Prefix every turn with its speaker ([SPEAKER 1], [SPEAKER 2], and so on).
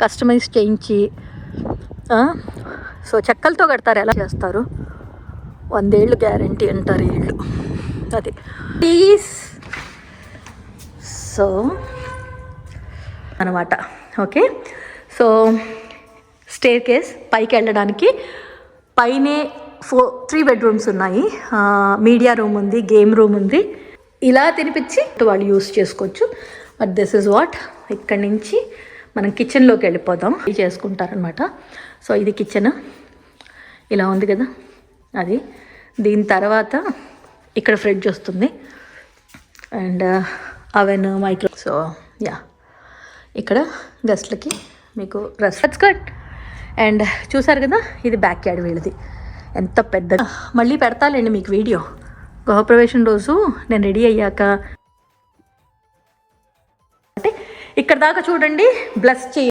[SPEAKER 1] Customise చేయించి so చెక్కలతో కడతారు, ఎలా చేస్తారు, 100 ఏళ్ళు గ్యారంటీ అంటారు వీళ్ళు. అది ప్లీజ్. సో అనమాట. ఓకే, సో స్టేర్ కేస్ పైకి వెళ్ళడానికి పైనే 3 బెడ్రూమ్స్ ఉన్నాయి. మీడియా రూమ్ ఉంది, గేమ్ రూమ్ ఉంది. ఇలా తినిపించి వాళ్ళు యూస్ చేసుకోవచ్చు. But this is what. ఇక్కడి నుంచి మనం కిచెన్లోకి వెళ్ళిపోదాం. ఇది చేసుకుంటారనమాట. సో ఇది కిచెన్ ఇలా ఉంది కదా, అది. దీని తర్వాత ఇక్కడ ఫ్రిడ్జ్ వస్తుంది and oven, micro. So yeah, ఇక్కడ గెస్ట్లకి మీకు రెస్టారెంట్స్ కట్. అండ్ చూసారు కదా, ఇది బ్యాక్ యార్డ్ వీళ్ళది. ఎంత పెద్ద. మళ్ళీ పెడతాలేండి మీకు వీడియో. గృహప్రవేశం రోజు నేను రెడీ అయ్యాక. అంటే ఇక్కడ దాకా చూడండి, బ్లెస్ చేయ